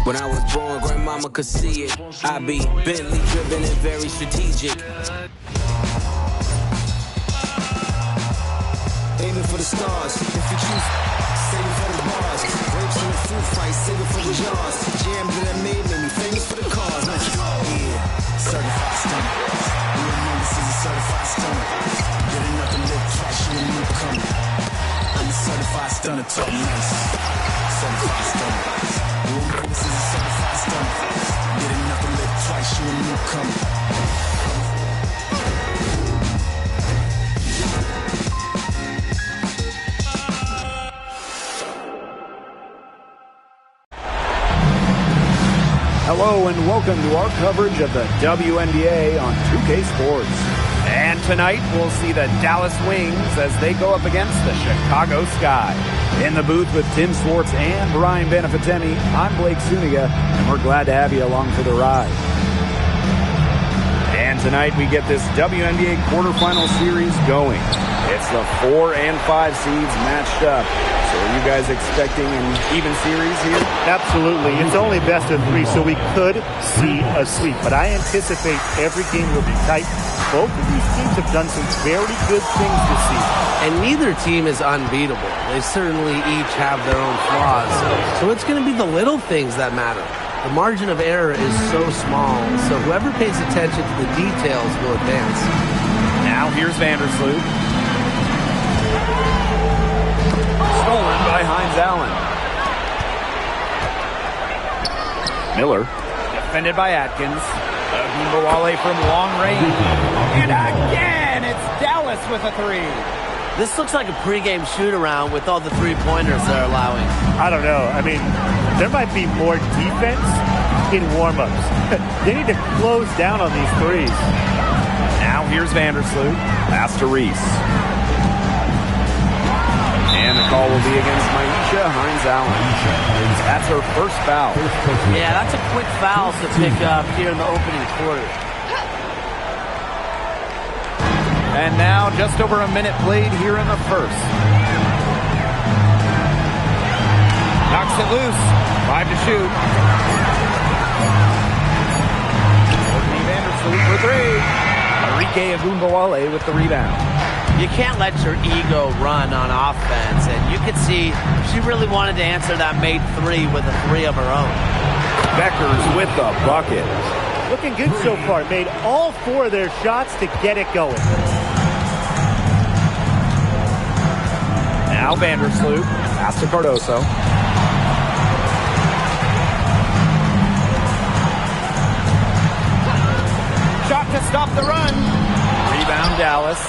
When I was born, grandmama could see it. I be Bentley driven and very strategic. Aiming for the stars. If you choose, save it for the bars. Grapes in the fruit fight, save it for the jars. Jams that I made me famous for the cars. Yeah, certified stunner. You remember this is a certified stunner. Good enough to live cash in a newcomer. I'm a certified stunner, talk nice. Certified stunner. You remember this is a certified stunner. Good enough to live twice, you a newcomer. Hello and welcome to our coverage of the WNBA on 2K Sports. And tonight we'll see the Dallas Wings as they go up against the Chicago Sky. In the booth with Tim Swartz and Brian Benefatemi, I'm Blake Zuniga, and we're glad to have you along for the ride. And tonight we get this WNBA quarterfinal series going. It's the 4 and 5 seeds matched up. So are you guys expecting an even series here? Absolutely. It's only best of 3, so we could see a sweep. But I anticipate every game will be tight. Both of these teams have done some very good things this season. And neither team is unbeatable. They certainly each have their own flaws. So it's going to be the little things that matter. The margin of error is so small, so whoever pays attention to the details will advance. Now here's Vandersloot. Stolen by Hines Allen. Miller. Defended by Atkins. Agumbawale from long range. And again, it's Dallas with a 3. This looks like a pregame shoot-around with all the three-pointers they're allowing. I don't know. I mean, there might be more defense in warm-ups. They need to close down on these threes. Now here's Vandersloot. Pass to Reese. And the call will be against Maisha Hines-Allen. That's her first foul. Yeah, that's a quick foul to pick up here in the opening quarter. And now just over a minute played here in the first. Knocks it loose. 5 to shoot. Courtney Vandersloot for 3. Enrique Agumbawale with the rebound. You can't let your ego run on offense, and you could see she really wanted to answer that made 3 with a 3 of her own. Beckers with the bucket. Looking good so far. Made all 4 of their shots to get it going. Now Vandersloot. Pass to Cardoso. Shot to stop the run. Rebound Dallas.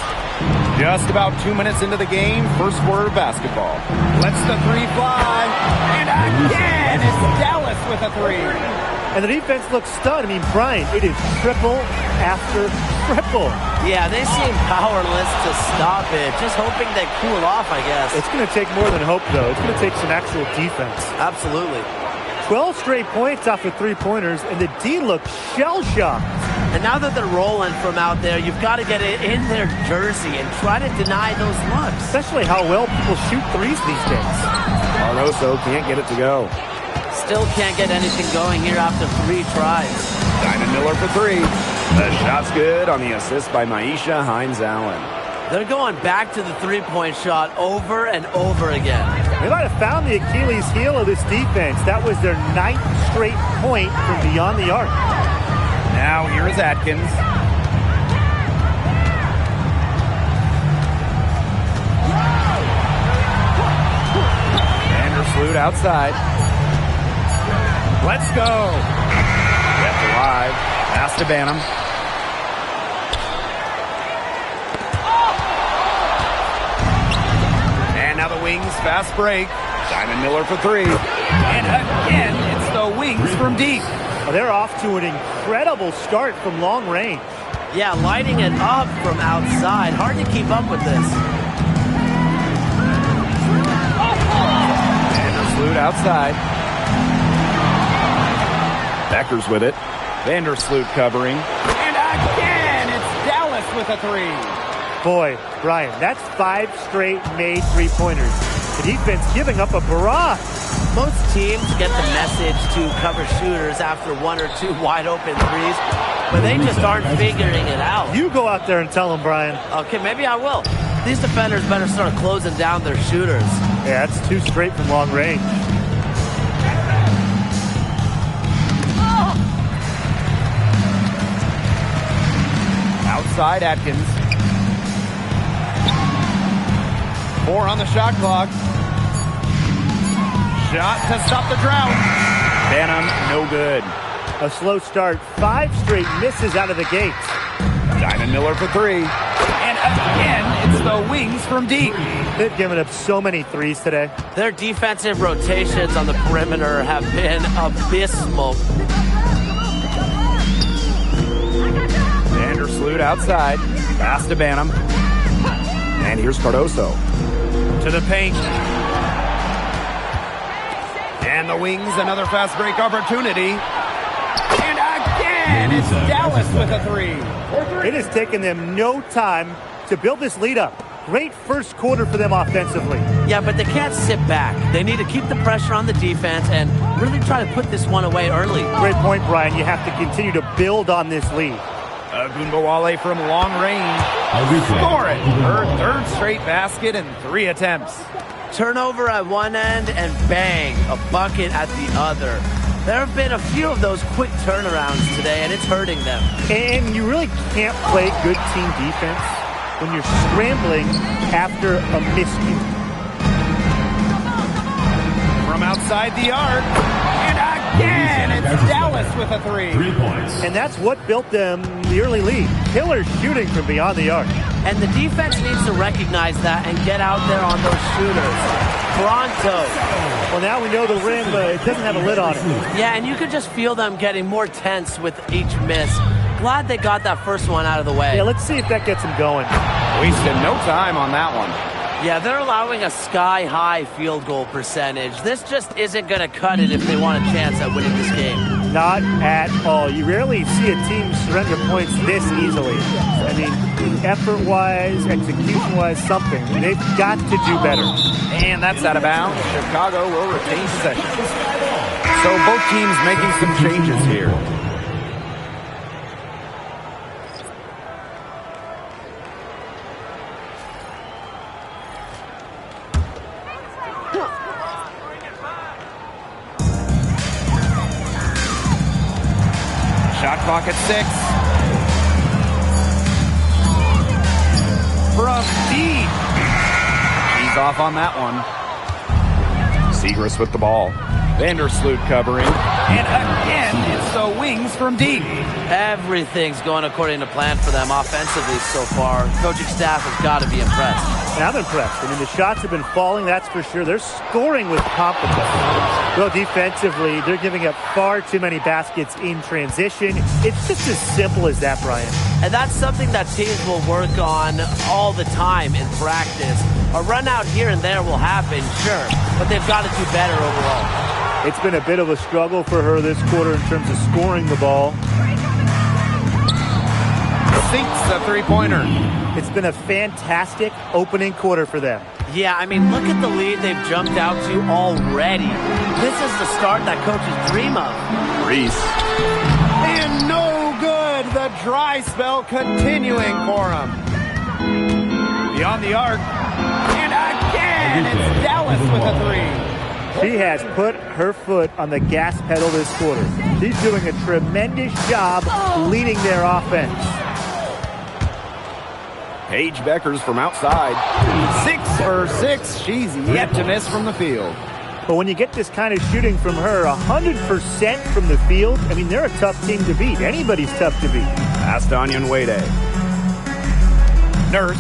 Just about 2 minutes into the game, first quarter of basketball. Lets the 3 fly. And again, it's Dallas with a 3. And the defense looks stunned. I mean, Brian, it is triple after triple. Yeah, they seem powerless to stop it. Just hoping they cool off, I guess. It's going to take more than hope, though. It's going to take some actual defense. Absolutely. 12 straight points off of 3-pointers, and the D looks shell-shocked. And now that they're rolling from out there, you've got to get it in their jersey and try to deny those looks. Especially how well people shoot threes these days. Cardoso can't get it to go. Still can't get anything going here after 3 tries. Diamond Miller for 3. The shot's good on the assist by Maisha Hines-Allen. They're going back to the three-point shot over and over again. They might have found the Achilles heel of this defense. That was their 9th straight point from beyond the arc. Now here is Atkins. Vandersloot outside. Let's go. Kept alive. Pass to Banham. And now the Wings fast break. Diamond Miller for 3. And again, it's the Wings from deep. Well, they're off to an incredible start from long range. Yeah, lighting it up from outside. Hard to keep up with this. Vandersloot outside. Beckers with it. Vandersloot covering. And again, it's Dallas with a 3. Boy, Brian, that's 5 straight made 3-pointers. The defense giving up a barrage. Most teams get the message to cover shooters after 1 or 2 wide open threes, but they just aren't figuring it out. You go out there and tell them, Brian. Okay, maybe I will. These defenders better start closing down their shooters. Yeah, that's 2 straight from long range. Outside Atkins. 4 on the shot clock. Shot to stop the drought. Banham, no good. A slow start. 5 straight misses out of the gate. Diamond Miller for 3. And again, it's the wings from deep. They've given up so many threes today. Their defensive rotations on the perimeter have been abysmal. Vandersloot outside. Pass to Banham. And here's Cardoso. To the paint. And the wings, another fast break opportunity. And again, it's Dallas with a 3. It has taken them no time to build this lead up. Great first quarter for them offensively. Yeah, but they can't sit back. They need to keep the pressure on the defense and really try to put this one away early. Great point, Brian. You have to continue to build on this lead. Agunbowale from long range. Score it. Her 3rd straight basket in 3 attempts. Turnover at one end and bang, a bucket at the other. There have been a few of those quick turnarounds today, and it's hurting them. And you really can't play good team defense when you're scrambling after a miscue. From outside the arc. And again, it's Dallas with a 3. 3 points. And that's what built them the early lead. Killer shooting from beyond the arc. And the defense needs to recognize that and get out there on those shooters. Pronto. Well, now we know the rim, it doesn't have a lid on it. Yeah, and you could just feel them getting more tense with each miss. Glad they got that first one out of the way. Yeah, let's see if that gets them going. Wasted no time on that one. Yeah, they're allowing a sky-high field goal percentage. This just isn't going to cut it if they want a chance at winning this game. Not at all. You rarely see a team surrender points this easily. I mean, effort-wise, execution-wise, something. They've got to do better. And that's out of bounds. Chicago will retain possession. So both teams making some changes here. Shot clock at 6. From deep. He's off on that one. Siegrist with the ball. Vandersloot covering. And again, it's the wings from deep. Everything's going according to plan for them offensively so far. Coaching staff has got to be impressed. And I'm impressed. I mean, the shots have been falling, that's for sure. They're scoring with confidence. Well, defensively, they're giving up far too many baskets in transition. It's just as simple as that, Brian. And that's something that teams will work on all the time in practice. A run out here and there will happen, sure, but they've got to do better overall. It's been a bit of a struggle for her this quarter in terms of scoring the ball. Sinks a 3-pointer. It's been a fantastic opening quarter for them. Yeah, I mean, look at the lead they've jumped out to already. This is the start that coaches dream of. Reese. And no good. The dry spell continuing for him. Beyond the arc. And again, it's Dallas with a 3. She has put her foot on the gas pedal this quarter. She's doing a tremendous job leading their offense. Paige Beckers from outside. 6 for 6. She's yet to miss from the field. But when you get this kind of shooting from her, 100% from the field, I mean, they're a tough team to beat. Anybody's tough to beat. Pass to Onyenwede. Nurse.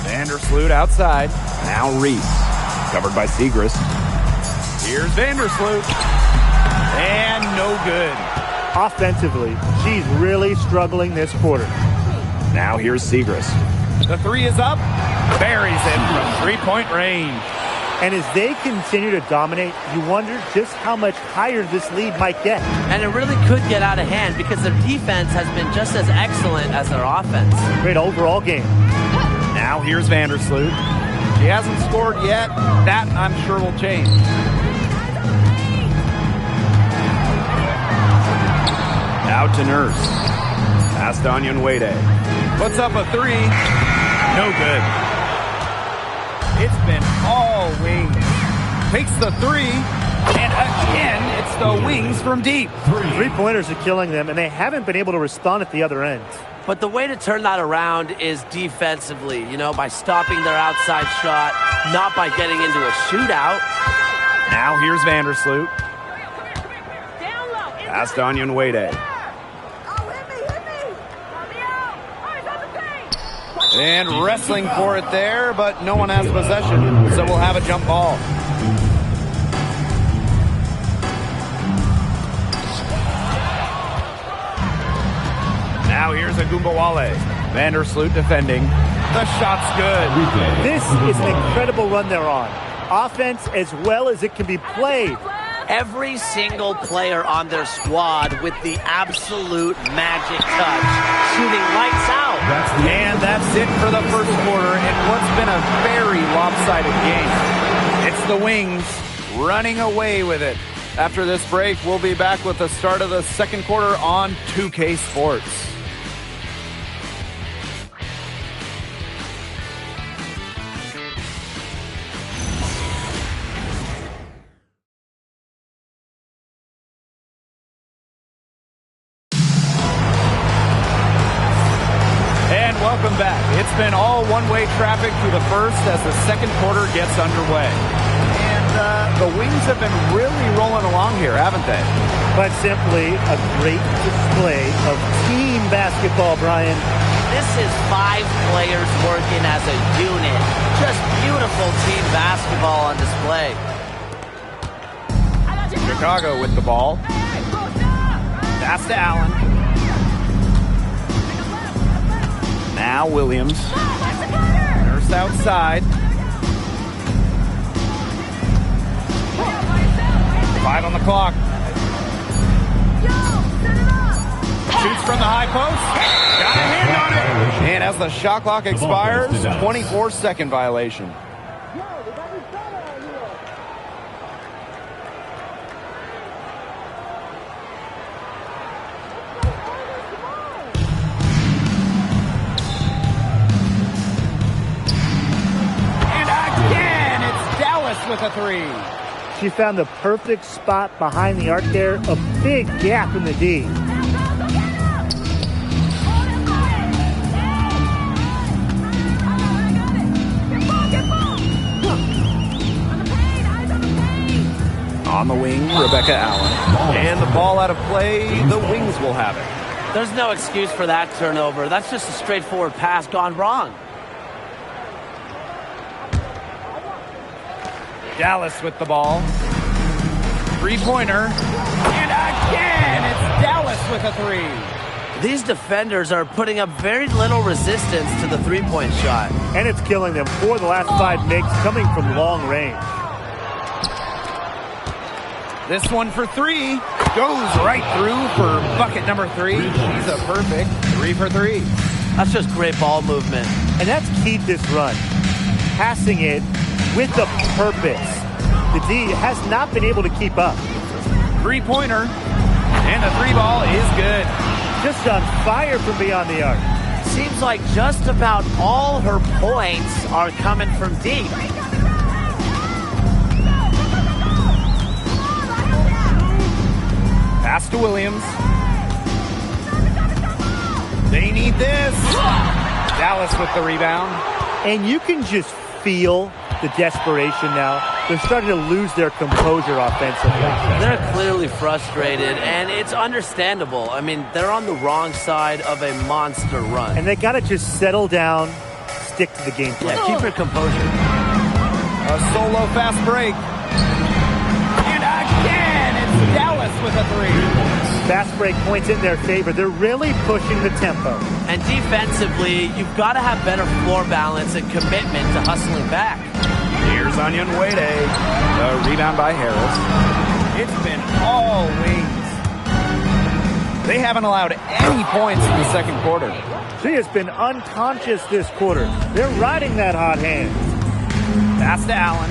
Vandersloot outside. Now Reese. Covered by Siegrist. Here's Vandersloot. And no good. Offensively, she's really struggling this quarter. Now here's Siegrist. The 3 is up. Buries it from 3-point range. And as they continue to dominate, you wonder just how much higher this lead might get. And it really could get out of hand because their defense has been just as excellent as their offense. Great overall game. Now here's Vandersloot. She hasn't scored yet. That, I'm sure, will change. Out to Nurse. Past Onion Wade. Puts up a three. No good. It's been all wings. Takes the three. And again, it's the wings from deep. Three-pointers are killing them, and they haven't been able to respond at the other end. But the way to turn that around is defensively, by stopping their outside shot, not by getting into a shootout. Now here's Vandersloot. Past Onion Wade. And wrestling for it there, but no one has possession, so we'll have a jump ball. Now here's a Gumbawale. Vandersloot defending. The shot's good. This is an incredible run they're on. Offense as well as it can be played. Every single player on their squad with the absolute magic touch, shooting lights out. And that's it for the first quarter in what's been a very lopsided game. It's the Wings running away with it. After this break, we'll be back with the start of the second quarter on 2K Sports. Welcome back. It's been all one-way traffic through the first as the second quarter gets underway. And the Wings have been really rolling along here, haven't they? But simply a great display of team basketball, Brian. This is 5 players working as a unit. Just beautiful team basketball on display. Chicago with the ball. Pass to Allen. Now Williams. Nurse outside. 5 on the clock. Shoots from the high post. Got a hand on it. And as the shot clock expires, 24-second violation. With a three. She found the perfect spot behind the arc there. A big gap in the D. On the wing, Rebecca Allen. And the ball out of play, the Wings will have it. There's no excuse for that turnover. That's just a straightforward pass gone wrong. Dallas with the ball. Three-pointer. And again, it's Dallas with a three. These defenders are putting up very little resistance to the three-point shot. And it's killing them. 4 of the last 5 makes coming from long range. This one for 3. Goes right through for bucket number 3. She's a perfect 3 for 3. That's just great ball movement. And that's key to this run. Passing it with a purpose. The D has not been able to keep up. Three-pointer. And the 3 ball is good. Just on fire from beyond the arc. Seems like just about all her points are coming from deep. Pass to Williams. They need this. Dallas with the rebound. And you can just feel the desperation now. They're starting to lose their composure offensively. They're clearly frustrated, and it's understandable. I mean, they're on the wrong side of a monster run. And they got to just settle down, stick to the game plan. Yeah, keep your composure. A solo fast break. And again, it's Dallas with a 3. Fast break points in their favor. They're really pushing the tempo. And defensively, you've got to have better floor balance and commitment to hustling back. Here's Onion Wade. The rebound by Harris. It's been all Wings. They haven't allowed any points in the second quarter. She has been unconscious this quarter. They're riding that hot hand. Pass to Allen.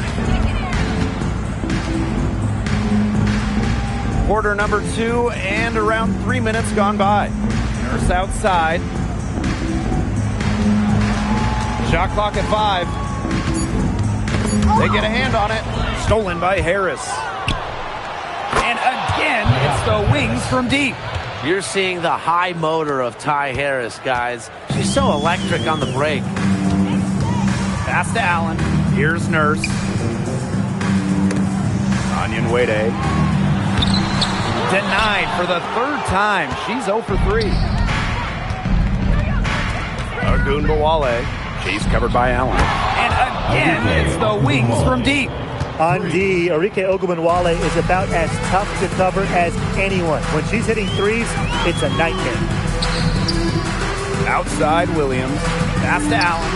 Quarter number 2 and around 3 minutes gone by. Nurse outside. Shot clock at 5. They get a hand on it. Stolen by Harris. And again, it's the wings from deep. You're seeing the high motor of Ty Harris, guys. She's so electric on the break. Pass to Allen. Here's Nurse. Onion Wade. Denied for the 3rd time. She's 0 for 3. Ogunbowale. She's covered by Allen. And again, it's the wings from deep. On D, Arike Ogunbowale is about as tough to cover as anyone. When she's hitting threes, it's a nightmare. Outside Williams. Pass to Allen.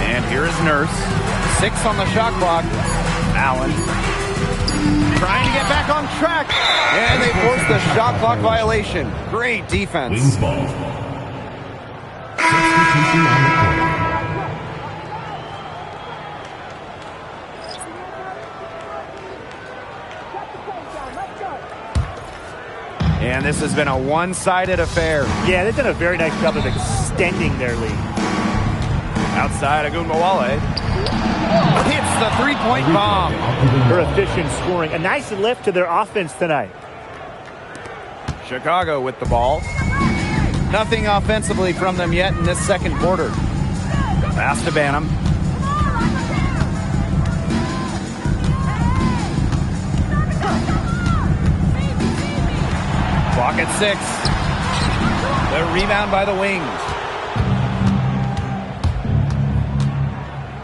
And here is Nurse. 6 on the shot clock. Allen trying to get back on track. And they force the shot clock violation. Great defense. Wings ball. And this has been a one-sided affair. Yeah, they've done a very nice job of extending their lead. Outside, Ogunbowale hits the three-point bomb. Her efficient scoring. A nice lift to their offense tonight. Chicago with the ball. Nothing offensively from them yet in this second quarter. Pass to Banham. Clock at 6. The rebound by the Wings.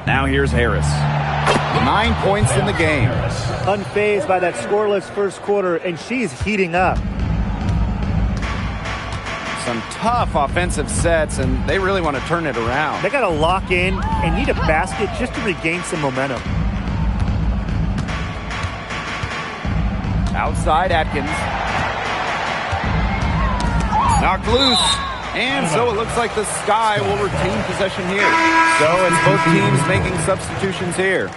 Now here's Harris. 9 points in the game. Unfazed by that scoreless first quarter, and she's heating up. Some tough offensive sets, and they really want to turn it around. They got to lock in and need a basket just to regain some momentum. Outside Atkins. Knocked loose. And so it looks like the Sky will retain possession here. So it's both teams making substitutions here.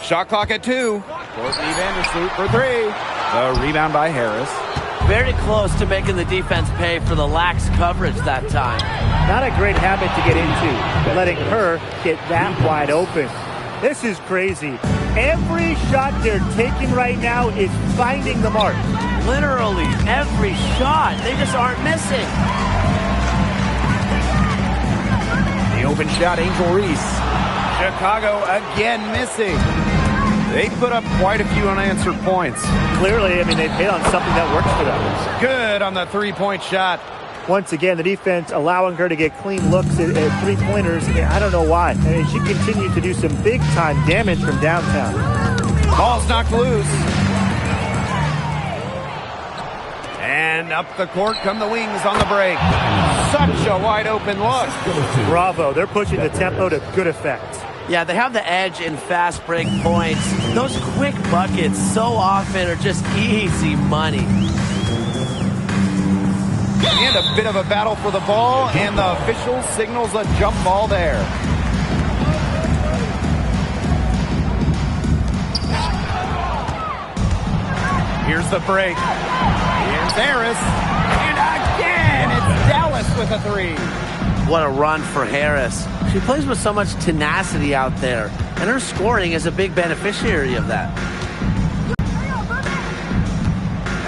Shot clock at 2. Courtney Vandersloot for 3. The rebound by Harris. Very close to making the defense pay for the lax coverage that time. Not a great habit to get into, letting her get that wide open. This is crazy. Every shot they're taking right now is finding the mark. Literally every shot. They just aren't missing. The open shot, Angel Reese. Chicago again missing. They put up quite a few unanswered points. Clearly, I mean, they've hit on something that works for them. Good on the three-point shot. Once again, the defense allowing her to get clean looks at three-pointers. I don't know why. I mean, she continued to do some big-time damage from downtown. Ball's knocked loose. And up the court come the Wings on the break. Such a wide-open look. Bravo. They're pushing the tempo to good effect. Yeah, they have the edge in fast break points. Those quick buckets so often are just easy money. And a bit of a battle for the ball, and the official signals a jump ball there. Here's the break. Here's Harris. And again, it's Dallas with a 3. What a run for Harris. She plays with so much tenacity out there, and her scoring is a big beneficiary of that.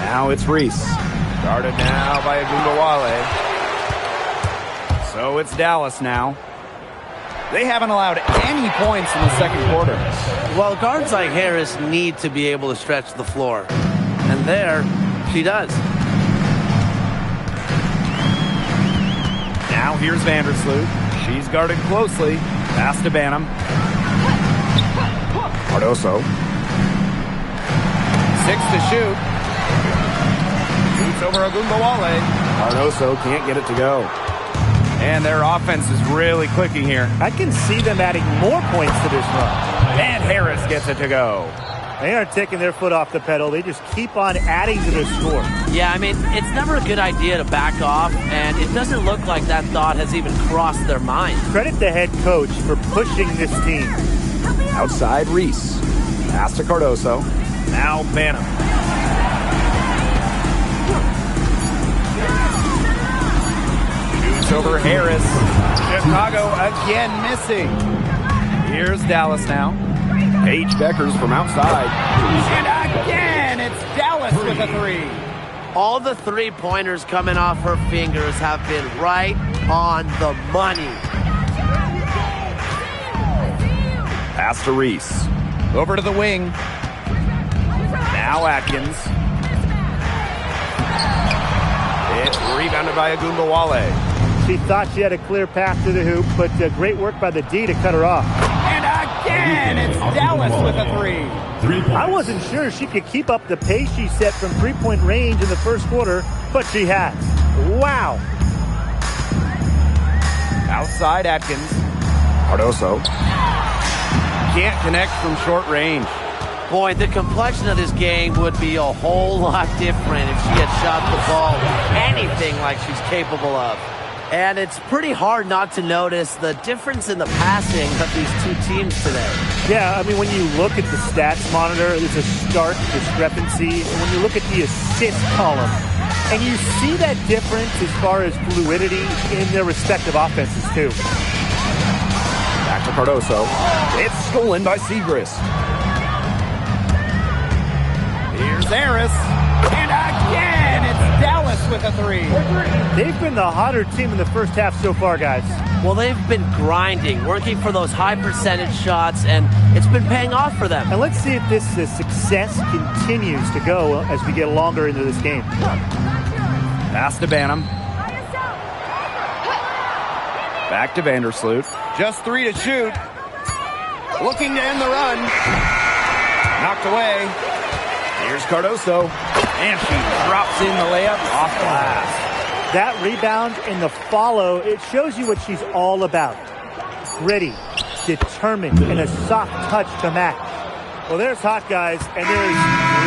Now it's Reese. Guarded now by Ogunbowale. So it's Dallas now. They haven't allowed any points in the second quarter. Well, guards like Harris need to be able to stretch the floor. And there, she does. Now here's Vandersloot. She's guarded closely. Pass to Banham. Cardoso. 6 to shoot. Shoots over Ogunbowale. Cardoso can't get it to go. And their offense is really clicking here. I can see them adding more points to this run. And Harris gets it to go. They aren't taking their foot off the pedal. They just keep on adding to their score. Yeah, I mean, it's never a good idea to back off, and it doesn't look like that thought has even crossed their mind. Credit the head coach for pushing this team. Outside Reese. Pass to Cardoso. Now Banham. Shoots over Harris. Chicago again missing. Here's Dallas now. Paige Beckers from outside. And again, it's Dallas with a three. All the three-pointers coming off her fingers have been right on the money. Pass to Reese. Over to the wing. Now Atkins. It's rebounded by Agumbawale. She thought she had a clear path to the hoop, but great work by the D to cut her off. And again, it's Dallas with a three. I wasn't sure she could keep up the pace she set from three-point range in the first quarter, but she has. Wow. Outside Atkins. Cardoso. Can't connect from short range. Boy, the complexion of this game would be a whole lot different if she had shot the ball anything like she's capable of. And it's pretty hard not to notice the difference in the passing of these two teams today. Yeah, I mean, when you look at the stats monitor, there's a stark discrepancy. And when you look at the assist column, and you see that difference as far as fluidity in their respective offenses, too. Back to Cardoso. It's stolen by Segrist. Here's Harris. And again, it's Dallas with a three. They've been the hotter team in the first half so far, guys. Well, they've been grinding, working for those high percentage shots, and it's been paying off for them. And let's see if this success continues to go as we get longer into this game. Pass to Banham. Back to Vandersloot. Just three to shoot. Looking to end the run. Knocked away. Here's Cardoso. And she drops in the layup off glass. That rebound and the follow, it shows you what she's all about. Gritty, determined, and a soft touch to match. Well, there's hot, guys, and there's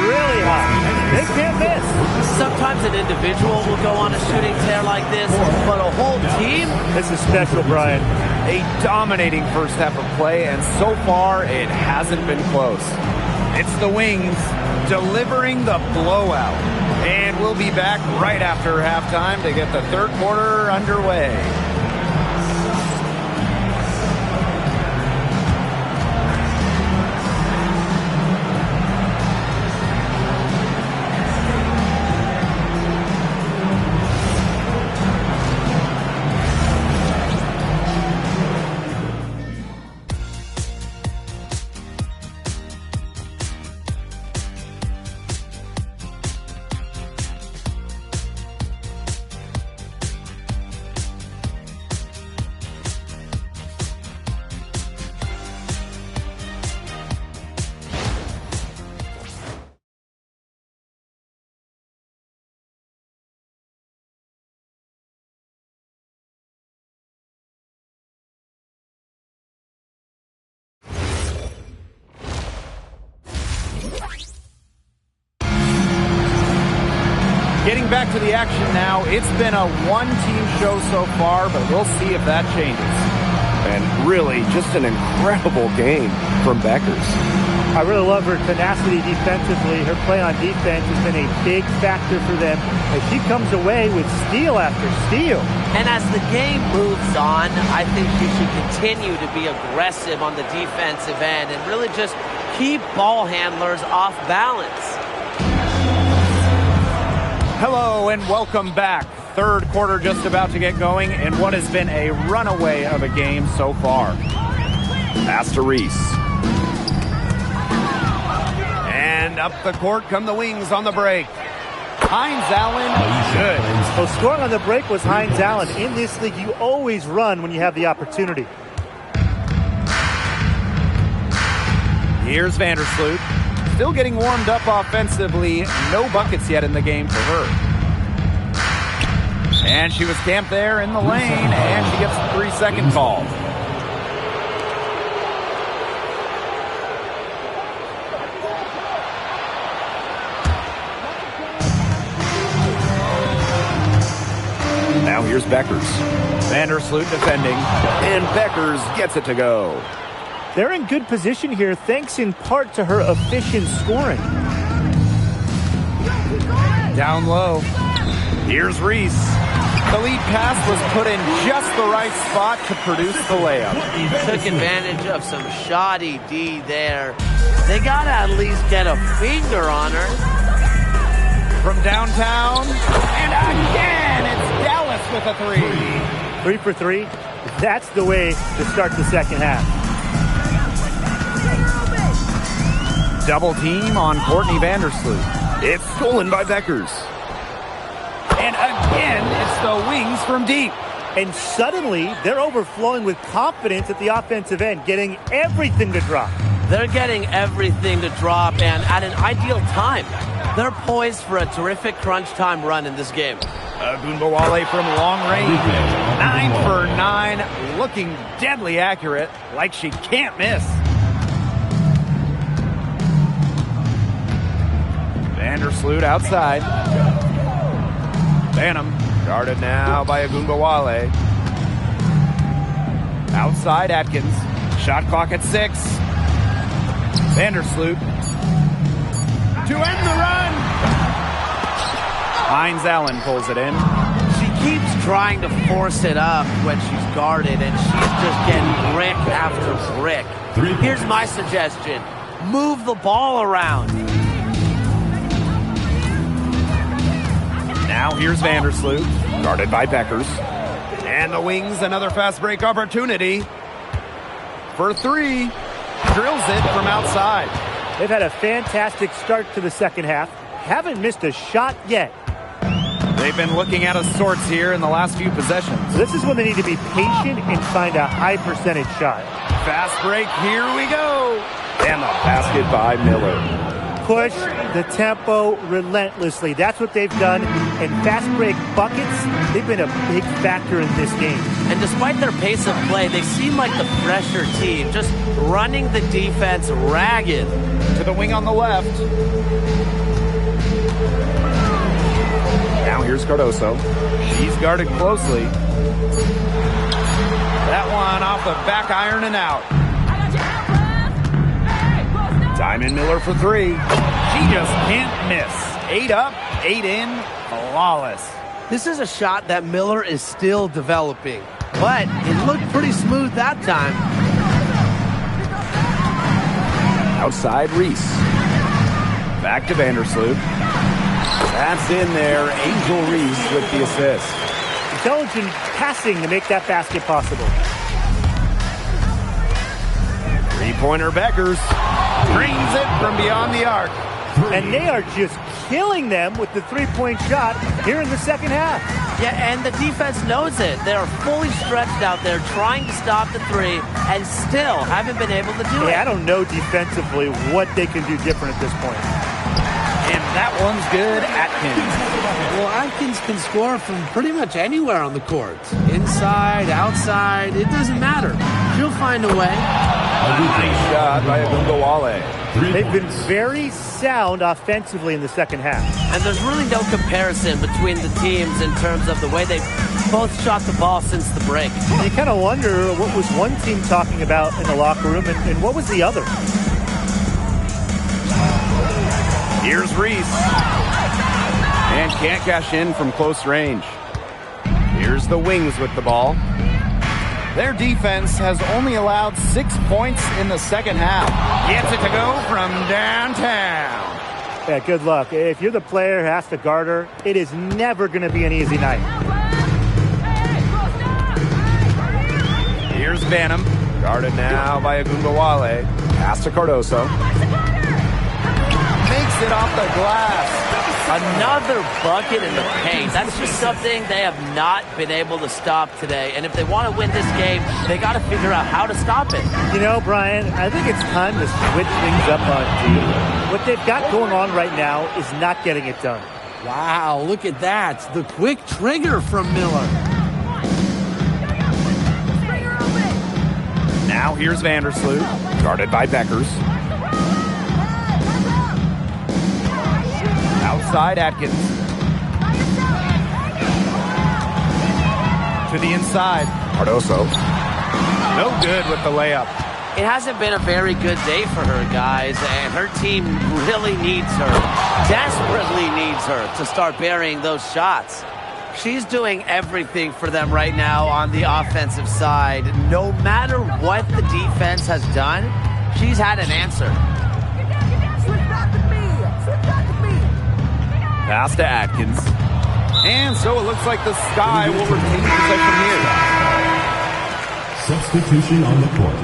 really hot. They can't miss. Sometimes an individual will go on a shooting tear like this, but a whole team? This is special, Brian. A dominating first half of play, and so far it hasn't been close. It's the Wings delivering the blowout. And we'll be back right after halftime to get the third quarter underway. Getting back to the action now, it's been a one-team show so far, but we'll see if that changes. And really, just an incredible game from Beckers. I really love her tenacity defensively. Her play on defense has been a big factor for them as she comes away with steal after steal. And as the game moves on, I think she should continue to be aggressive on the defensive end and really just keep ball handlers off balance. Hello and welcome back. Third quarter just about to get going in what has been a runaway of a game so far. Pass to Reese. And up the court come the Wings on the break. Hines Allen, good. So scoring on the break was Hines Allen. In this league, you always run when you have the opportunity. Here's Vandersloot. Still getting warmed up offensively. No buckets yet in the game for her. And she was camped there in the lane, and she gets a 3-second call. Now here's Beckers. Vandersloot defending, and Beckers gets it to go. They're in good position here, thanks in part to her efficient scoring. Down low. Here's Reese. The lead pass was put in just the right spot to produce the layup. Took advantage of some shoddy D there. They got to at least get a finger on her. From downtown, and again, it's Dallas with a 3. 3 for 3. That's the way to start the second half. Double team on Courtney Vandersloot. It's stolen by Beckers. And again, it's the wings from deep. And suddenly, they're overflowing with confidence at the offensive end, getting everything to drop. They're getting everything to drop, and at an ideal time. They're poised for a terrific crunch time run in this game. Agunbowale from long range. 9 for 9, looking deadly accurate, like she can't miss. Vandersloot outside. Banham guarded now by Agunbowale. Outside Atkins. Shot clock at 6. Vandersloot to end the run. Hines Allen pulls it in. She keeps trying to force it up when she's guarded, and she's just getting brick after brick. Here's my suggestion. Move the ball around. Now here's Vandersloot, guarded by Beckers. And the wings, another fast break opportunity. For 3, drills it from outside. They've had a fantastic start to the second half. Haven't missed a shot yet. They've been looking out of sorts here in the last few possessions. This is when they need to be patient and find a high percentage shot. Fast break, here we go. And the basket by Miller. Push the tempo relentlessly. That's what they've done. And fast break buckets, they've been a big factor in this game. And despite their pace of play, they seem like the fresher team, just running the defense ragged. To the wing on the left. Now here's Cardoso. She's guarded closely. That one off the back iron and out. Diamond Miller for 3. She just can't miss. 8 up, 8 in, flawless. This is a shot that Miller is still developing, but it looked pretty smooth that time. Outside Reese. Back to Vandersloot. That's in there. Angel Reese with the assist. Intelligent passing to make that basket possible. 3-pointer Beckers. Brings it from beyond the arc. And they are just killing them with the three-point shot here in the second half. Yeah, and the defense knows it. They're fully stretched out there trying to stop the 3 and still haven't been able to do it. Yeah, I don't know defensively what they can do different at this point. And that one's good. Atkins. Well, Atkins can score from pretty much anywhere on the court. Inside, outside, it doesn't matter. She'll find a way. Nice shot by Agunbowale. They've been very sound offensively in the second half. And there's really no comparison between the teams in terms of the way they both shot the ball since the break. You kind of wonder what was one team talking about in the locker room and what was the other. Here's Reese. And can't cash in from close range. Here's the wings with the ball. Their defense has only allowed 6 points in the second half. Gets it to go from downtown. Yeah, good luck. If you're the player who has to guard her, it is never going to be an easy night. Here's Banham. Guarded now by Agunbowale. Pass to Cardoso. Makes it off the glass. Another bucket in the paint. That's just something they have not been able to stop today. And if they want to win this game, they got to figure out how to stop it. You know, Brian, I think it's time to switch things up on D. What they've got going on right now is not getting it done. Wow, look at that. The quick trigger from Miller. Now here's Vandersloot. Guarded by Beckers. Outside Atkins. to the inside. Cardoso. No good with the layup. It hasn't been a very good day for her, guys, and her team really needs her, desperately needs her to start burying those shots. She's doing everything for them right now on the offensive side. No matter what the defense has done, she's had an answer. Pass to Atkins. And so it looks like the Sky will retain possession here. Substitution on the court.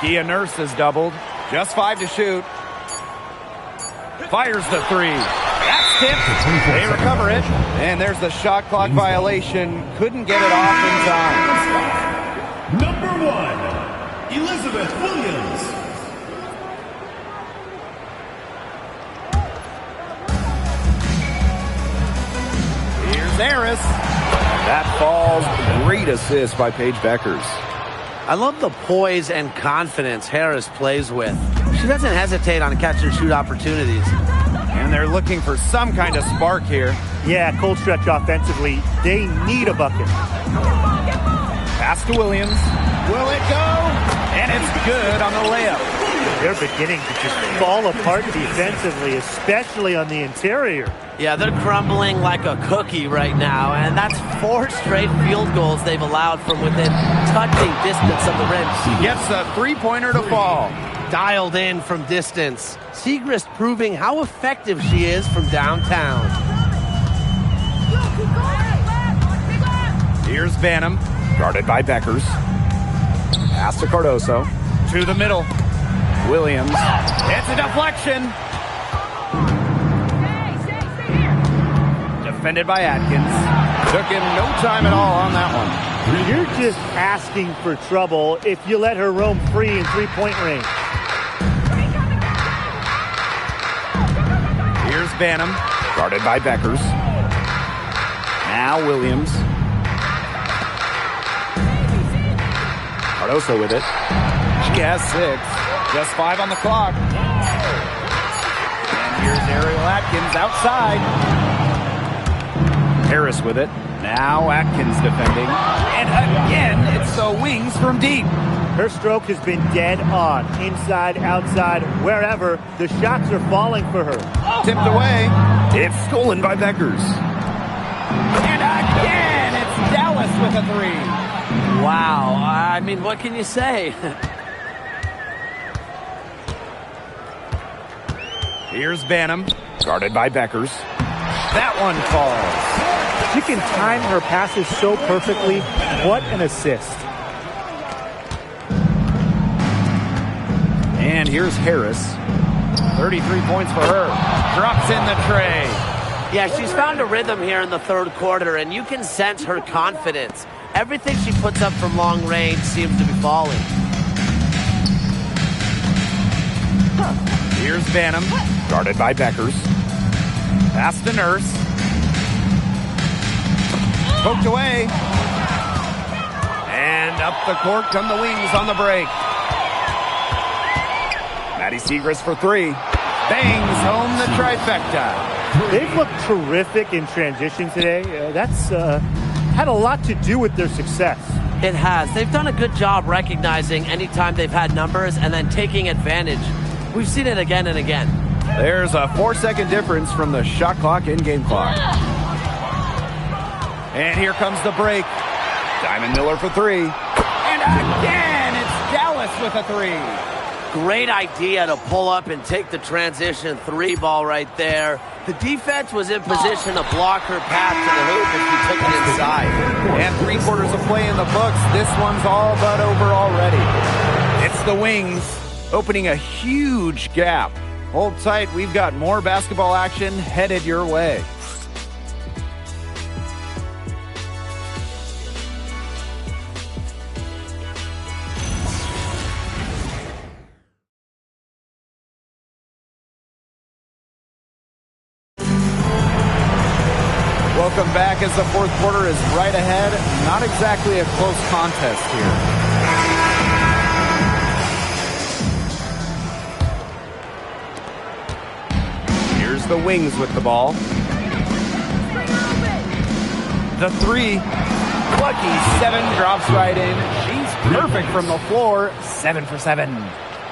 Kia Nurse has doubled. Just 5 to shoot. Fires the 3. That's tipped. They recover it. And there's the shot clock violation. Couldn't get it off in time. Number 1, Elizabeth Williams. Here's Harris. That falls. Great assist by Paige Beckers. I love the poise and confidence Harris plays with. She doesn't hesitate on catch and shoot opportunities. And they're looking for some kind of spark here. Yeah, cold stretch offensively. They need a bucket. Pass to Williams. Will it go? And it's good on the layup. They're beginning to just fall apart defensively, especially on the interior. Yeah, they're crumbling like a cookie right now, and that's 4 straight field goals they've allowed from within touching distance of the rim. He gets a three-pointer to fall. Dialed in from distance. Siegrist proving how effective she is from downtown. Here's Banham, guarded by Beckers. Pass to Cardoso. To the middle. Williams. It's a deflection. Defended by Atkins. Took him no time at all on that one. You're just asking for trouble if you let her roam free in three-point range. Here's Banham, guarded by Beckers. Now Williams. Cardoso with it. She has 6. Just 5 on the clock. And here's Ariel Atkins outside. Harris with it. Now Atkins defending. And again, it's the wings from deep. Her stroke has been dead on. Inside, outside, wherever. The shots are falling for her. Tipped away. It's stolen by Beckers. And again, it's Dallas with a 3. Wow, I mean, what can you say? Here's Banham, guarded by Beckers. That one falls. She can time her passes so perfectly. What an assist. And here's Harris. 33 points for her. Drops in the tray. Yeah, she's found a rhythm here in the third quarter, and you can sense her confidence. Everything she puts up from long range seems to be falling. Here's Banham, guarded by Beckers. Pass to Nurse. Poked away. And up the court come the wings on the break. Maddie Siegrist for 3. Bangs home the trifecta. They've looked terrific in transition today. That's had a lot to do with their success. It has. They've done a good job recognizing anytime they've had numbers and then taking advantage. We've seen it again and again. There's a 4-second difference from the shot clock and game clock. And here comes the break. Diamond Miller for 3. And again, it's Dallas with a 3. Great idea to pull up and take the transition 3 ball right there. The defense was in position to block her path to the hoop if she took it inside. And 3 quarters of play in the books. This one's all but over already. It's the wings opening a huge gap. Hold tight. We've got more basketball action headed your way. Welcome back as the fourth quarter is right ahead. Not exactly a close contest here. Here's the Wings with the ball. The three. Lucky 7 drops right in. She's perfect from the floor. 7 for 7.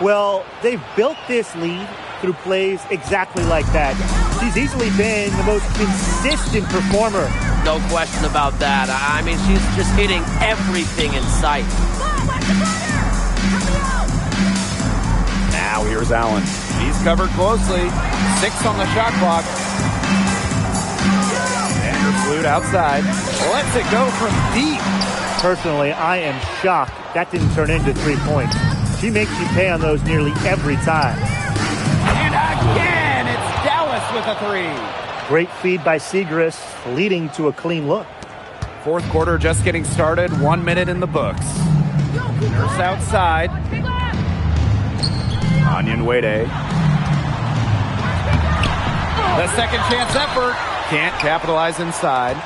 Well, they've built this lead through plays exactly like that. She's easily been the most consistent performer. No question about that. I mean, she's just hitting everything in sight. Now here's Allen. She's covered closely. 6 on the shot clock. Flute outside. Lets it go from deep. Personally, I am shocked that didn't turn into 3 points. She makes you pay on those nearly every time. And again, it's Dallas with a 3. Great feed by Segrist, leading to a clean look. Fourth quarter just getting started. 1 minute in the books. Nurse outside. Onion Wade. The second chance effort. Can't capitalize inside.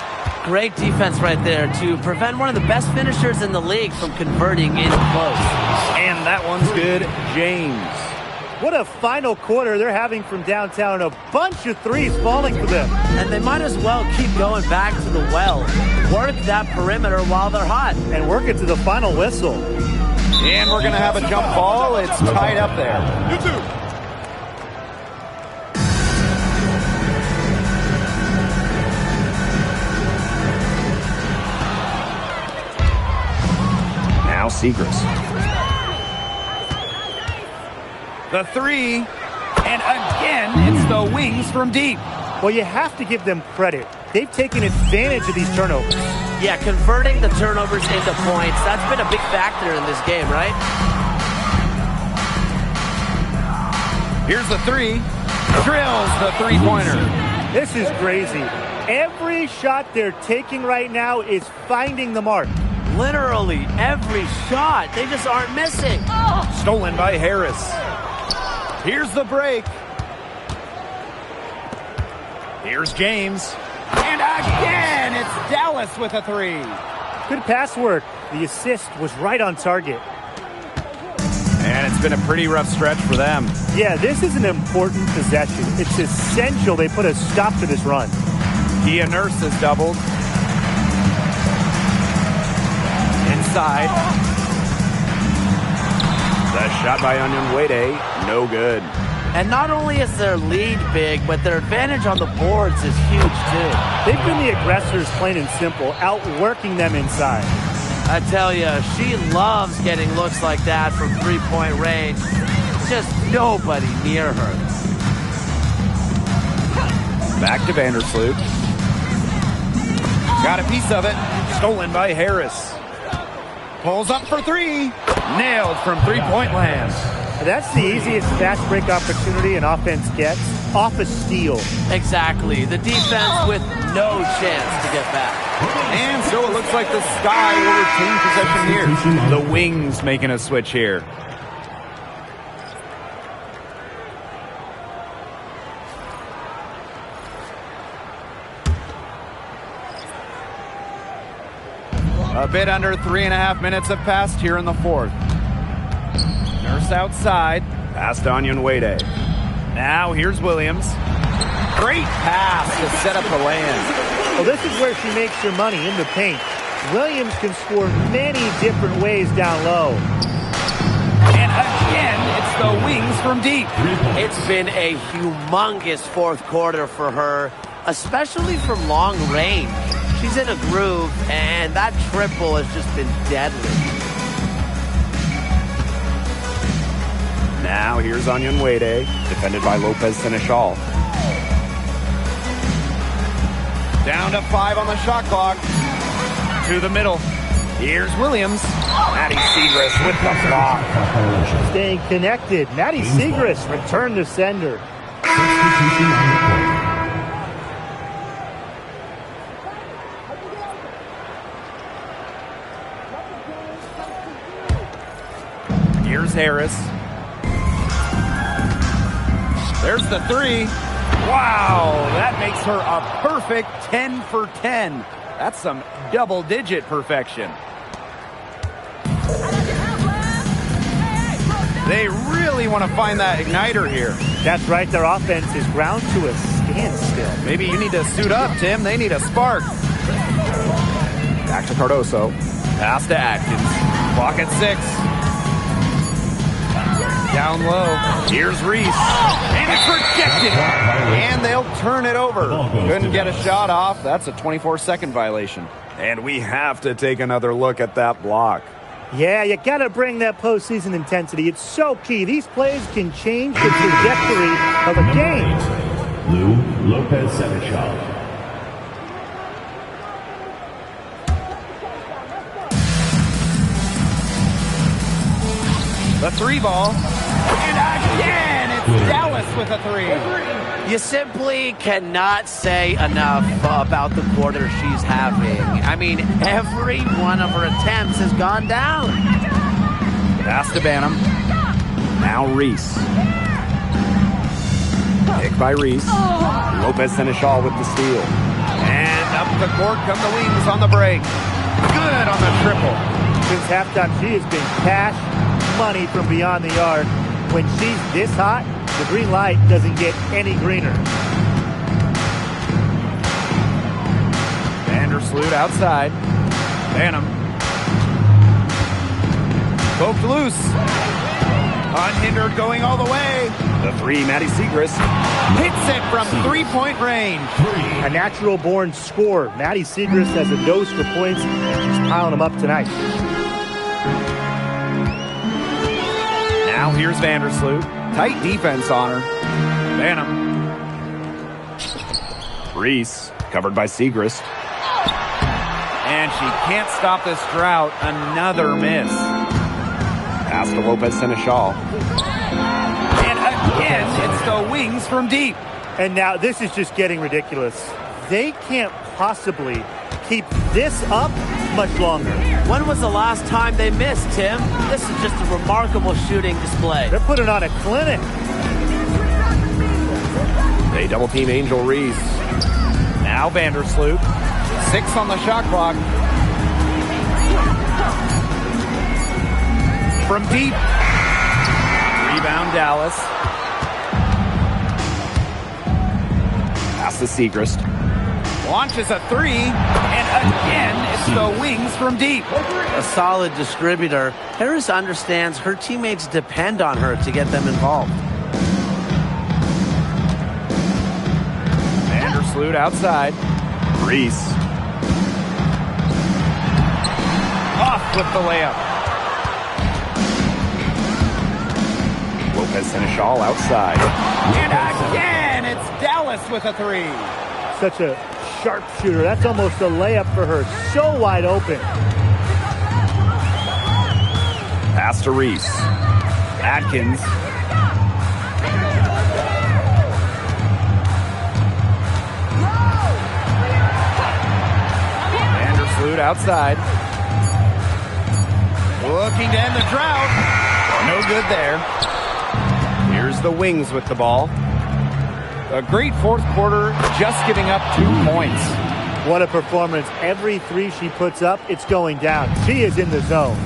Great defense right there to prevent one of the best finishers in the league from converting in close. And that one's good. James. What a final quarter they're having from downtown. A bunch of threes falling for them. And they might as well keep going back to the well. Work that perimeter while they're hot. And work it to the final whistle. And we're going to have a jump ball. It's tied up there. You too. Now Segrist. The 3. And again, it's the Wings from deep. Well, you have to give them credit. They've taken advantage of these turnovers. Yeah, converting the turnovers into points, that's been a big factor in this game, right? Here's the 3. Drills the three-pointer. This is crazy. Every shot they're taking right now is finding the mark. Literally every shot. They just aren't missing. Stolen by Harris. Here's the break. Here's James. And again, it's Dallas with a 3. Good pass work. The assist was right on target. And it's been a pretty rough stretch for them. Yeah, this is an important possession. It's essential they put a stop to this run. Kia Nurse has doubled. Inside. The shot by Onion Wade, no good. And not only is their lead big, but their advantage on the boards is huge too. They've been the aggressors, plain and simple, outworking them inside. I tell you, she loves getting looks like that from three-point range. Just nobody near her. Back to Vandersloot. Got a piece of it. Stolen by Harris. Pulls up for 3. Nailed from three-point land. That's the easiest fast break opportunity an offense gets. Off a steal. Exactly. The defense with no chance to get back. And so it looks like the Sky will retain possession here. The Wings making a switch here. A bit under 3.5 minutes have passed here in the fourth. Nurse outside. Pass to Onion Wade. Now here's Williams. Great pass to set up the land. Well, this is where she makes her money, in the paint. Williams can score many different ways down low. And again, it's the Wings from deep. It's been a humongous fourth quarter for her, especially from long range. She's in a groove, and that triple has just been deadly. Now here's Onion Wade, defended by Lopez Seneschal. Down to 5 on the shot clock. To the middle. Here's Williams. Maddie Segrist with the block. Staying connected. Maddie Segrist returned to sender. Here's Harris. There's the 3. Wow, that makes her a perfect 10 for 10. That's some double-digit perfection. They really want to find that igniter here. That's right. Their offense is ground to a standstill. Maybe you need to suit up, Tim. They need a spark. Back to Cardoso. Pass to Atkins. Clock at 6. Down low. Here's Reese. And it's rejected. And they'll turn it over. Couldn't get a shot off. That's a 24-second violation. And we have to take another look at that block. Yeah, you got to bring that postseason intensity. It's so key. These plays can change the trajectory of a game. Lou Lopez Seneschal. The 3 ball. And again, it's Dallas with a 3. You simply cannot say enough about the quarter she's having. I mean, every one of her attempts has gone down. Pass to Banham. Now Reese. Pick by Reese. Lopez Seneschal with the steal. And up the court come the Wings on the break. Good on the triple. Since halftime, she has been cash money from beyond the arc. When she's this hot, the green light doesn't get any greener. Vandersloot outside. Banham. Poked loose. Unhindered going all the way. The 3, Maddie Siegrist. Hits it from 3-point range. A natural-born scorer. Maddie Siegrist has a dose for points, and she's piling them up tonight. Now here's Vandersloot. Tight defense on her. Banham. Reese, covered by Siegrist. And she can't stop this drought. Another miss. Pass to Lopez Seneschal. And again, it's the Wings from deep. And now this is just getting ridiculous. They can't possibly keep this up much longer. When was the last time they missed, Tim? This is just a remarkable shooting display. They're putting on a clinic. They double team Angel Reese. Now Vandersloot. 6 on the shot clock. From deep. Rebound Dallas. Pass to Siegrist. Launches a 3. And again, it's the Wings from deep. A solid distributor. Harris understands her teammates depend on her to get them involved. Vandersloot outside. Reese. Off with the layup. Lopez Seneschal outside. And again, it's Dallas with a 3. Such a sharpshooter. That's almost a layup for her. So wide open. Pass to Reese. Atkins. Vandersloot outside. Looking to end the drought. No good there. Here's the Wings with the ball. A great fourth quarter, just giving up 2 points. What a performance. Every 3 she puts up, it's going down. She is in the zone.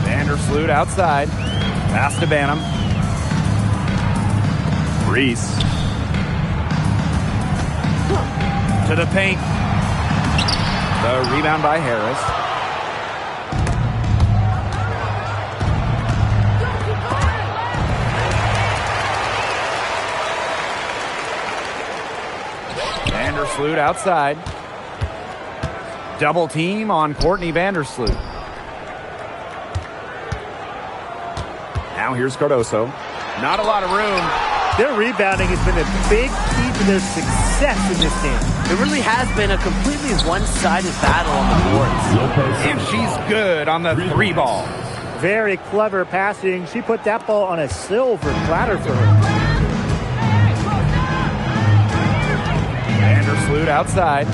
Vandersloot outside. Pass to Banham. Reese. To the paint. The rebound by Harris. Vandersloot outside. Double team on Courtney Vandersloot. Now here's Cardoso. Not a lot of room. Their rebounding has been a big key to their success in this game. It really has been a completely one-sided battle on the boards. And she's good on the 3 ball. Very clever passing. She put that ball on a silver platter for her. Vandersloot outside.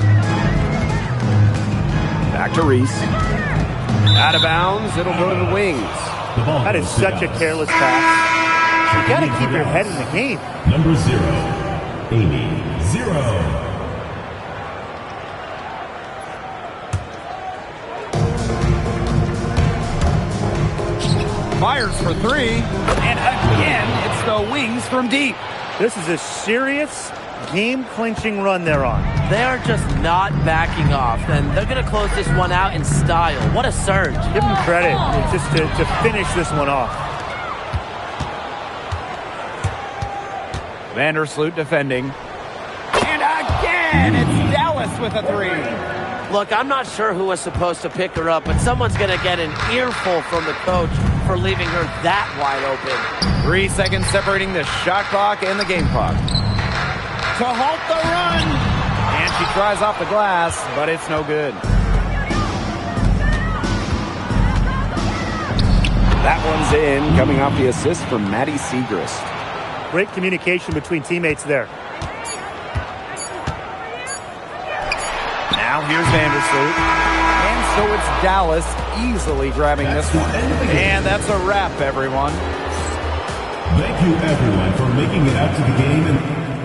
Back to Reese. Out of bounds. It'll go to the Wings. That is such a careless pass. You got to keep your head in the game. Number 0, Amy 0. Fires for three, and again, it's the Wings from deep. This is a serious game-clinching run they're on. They are just not backing off, and they're going to close this one out in style. What a surge. Give them credit just to finish this one off. Vandersloot defending. And again, it's Dallas with a three. Look, I'm not sure who was supposed to pick her up, but someone's going to get an earful from the coach for leaving her that wide open. 3 seconds separating the shot clock and the game clock. To halt the run. And she tries off the glass, but it's no good. That one's in, coming off the assist from Maddie Siegrist. Great communication between teammates there. Now here's Vandersloot. And so it's Dallas easily grabbing this one. And that's a wrap, everyone. Thank you, everyone, for making it out to the game.